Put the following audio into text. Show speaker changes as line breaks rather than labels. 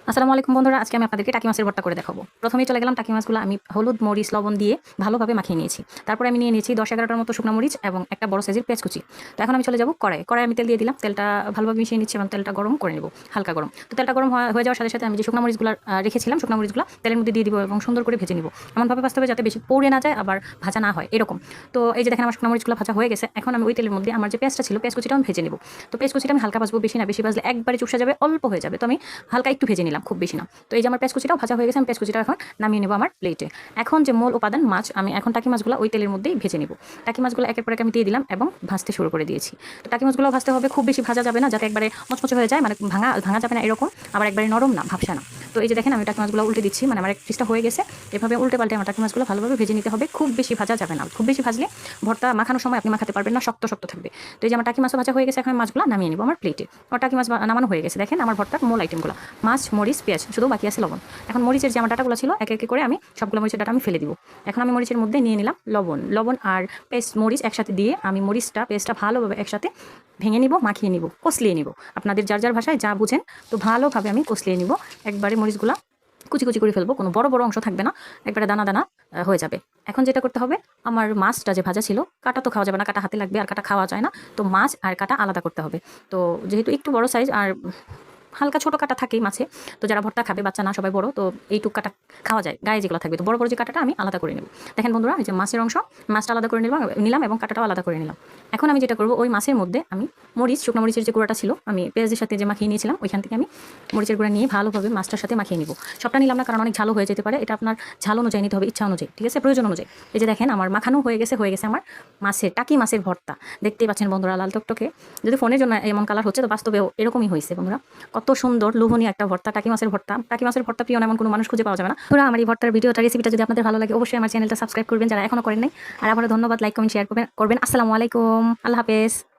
আসসালামু আলাইকুম বন্ধুরা, আজকে আমি আপনাদেরকে টাকি মাছের ভর্তা করে দেখাবো। প্রথমেই চলে গেলাম, টাকি মাছগুলো আমি হলুদ মরিচ লবণ দিয়ে ভালোভাবে মাখিয়ে নিয়েছি। তারপরে আমি নিয়ে নিয়েছি 10-11টার মতো শুকনো মরিচ এবং একটা বড় সাইজের পেঁয়াজ কুচি। তো এখন আমি চলে যাব কড়াই আমি তেল দিয়ে দিলাম। তেলটা ভালোভাবে মিশিয়ে নিচ্ছি এবং তেলটা গরম করে নেব, হালকা গরম। তো তেলটা গরম হয়ে যাওয়ার সাথে সাথে আমি যে শুকনো মরিচগুলো রেখেছিলাম, শুকনো মরিচগুলো তেলের মধ্যে দিয়ে দিব এবং সুন্দর করে ভেজে নিব। এমনভাবে ভাজতে হবে যাতে বেশি পড়ে না যায়, আবার ভাজা না হয় এরকম। তো এই যে দেখেন আমার শুকনো মরিচগুলো ভাজা হয়ে গেছে। এখন আমি ওই তেলের মধ্যে আমার যে পেঁয়াজটা ছিল, পেঁয়াজ কুচিটা আমি ভেজে নেব। তো পেঁয়াজ কুচিটা আমি হালকা ভাজবো, বেশি না। বেশি ভাজলে একবারে চুপসে যাবে, অল্প হয়ে যাবে। তো আমি হালকা একটু ভেজে নিলাম, খুব বেশি না। তো এই যে আমার পেঁয়াজ কুচিটাও ভাজা হয়ে গেছে, আমি পেঁয়াজ কুচিটা এখন নামিয়ে নেব আমার প্লেটে। এখন যে মূল উপাদান মাছ, আমি এখন টাকি মাছগুলো ওই তেলের মধ্যেই ভেজে নেব। টাকি মাছগুলো একের পর এক আমি দিয়ে দিলাম এবং ভাজতে শুরু করে দিয়েছি। তো টাকি মাছগুলো ভাজতে হবে, খুব বেশি ভাজা যাবে না, যাতে একবারে মচমচে হয়ে যায়, মানে ভাঙা ভাঙা যাবে না এরকম, আবার একবারে নরম না, ভাবসা না। তো এই যে দেখেন আমি টাকি মাছগুলো উল্টে দিচ্ছি, মানে আমার এক পিসটা হয়ে গেছে। এভাবে উল্টে পাল্টে আমার টাকি মাছগুলো ভালোভাবে ভেজে নিতে হবে, খুব বেশি ভাজা যাবে না। খুব বেশি ভাজলে ভর্তা মাখানোর সময় আপনি মাখাতে পারবেন না, শক্ত শক্ত থাকবে। তো এই যে আমার টাকি মাছও ভাজা হয়ে গেছে, এখন মাছগুলো নামিয়ে নিব আমার প্লেটে। আমার টাকি মাছ নামানো হয়ে গেছে। দেখেন আমার ভর্তার মূল আইটেমগুলো মাছ, মরিচ, পেঁয়াজ, শুধু বাকি আছে লবণ। এখন মরিচের যে আমার ডাটাগুলো ছিল এক এক করে আমি সবগুলো মরিচের ডাটা আমি ফেলে দিব। এখন আমি মরিচের মধ্যে নিয়ে নিলাম লবণ আর পেস্ট মরিচ একসাথে দিয়ে আমি পেস্টটা ভালোভাবে একসাথে ভেঙে নিব, মাখিয়ে নিব, কষলিয়ে নিব। আপনাদের যার যার ভাষায় যা বুঝেন, তো ভালোভাবে আমি কষলিয়ে নিব। একবারে মরিচগুলা কুচি কুচি করে ফেলবো, কোনো বড় বড় অংশ থাকবে না, একবারে দানা দানা হয়ে যাবে। এখন যেটা করতে হবে, আমার মাছটা যে ভাজা ছিল, কাটা তো খাওয়া যাবে না, কাটা হাতে লাগবে আর কাটা খাওয়া যায় না। তো মাছ আর কাটা আলাদা করতে হবে। তো যেহেতু একটু বড় সাইজ আর হালকা ছোটো কাটা থাকেই মাছে, তো যারা ভর্তা খাবে, বাচ্চা না সবাই বড়, তো এইটুক কাটা খাওয়া যায়, গায়ে যেগুলো থাকবে। তো বড় বড় যে কাটাটা আমি আলাদা করে নেব। দেখেন বন্ধুরা, এই যে মাছের অংশ, মাছটা আলাদা করে নিলাম এবং কাটাটাও আলাদা করে নিলাম। এখন আমি যেটা করবো, ওই মাছের মধ্যে আমি শুকনো মরিচের যে গুঁড়াটা ছিল, আমি পেঁয়াজের সাথে যে মাখিয়ে নিয়েছিলাম, ওইখান থেকে আমি মরিচের গুঁড়া নিয়ে ভালোভাবে মাছটার সাথে মাখিয়ে নিব। সবটা নিলাম না, কারণ অনেক ঝালও হয়ে যেতে পারে। এটা আপনার ঝাল অনুযায়ী নিতে হবে, ইচ্ছা অনুযায়ী, ঠিক আছে, প্রয়োজন অনুযায়ী। এই যে দেখেন আমার মাখানো হয়ে গেছে আমার টাকি মাছের ভর্তা। দেখতেই পাচ্ছেন বন্ধুরা, লাল টকটকে। যদি ফোনের জন্য এমন কালার হচ্ছে, তো বাস্তবেও এরকমই হয়েছে বন্ধুরা। কত সুন্দর লোভনীয় একটা ভর্তা, টাকি মাছের ভর্তা প্রিয় এমন কোনো মানুষ খুঁজে পাওয়া যাবে না। পুরো আমার এই ভর্তার ভিডিওটা, রেসিপিটা যদি আপনাদের ভালো লাগে, অবশ্যই আমার চ্যানেলটা সাবস্ক্রাইব করবেন যারা এখনো করেন নাই। আর আবারও ধন্যবাদ, লাইক কমেন্ট শেয়ার করবেন। আসসালামু আলাইকুম, আল্লাহ হাফেজ।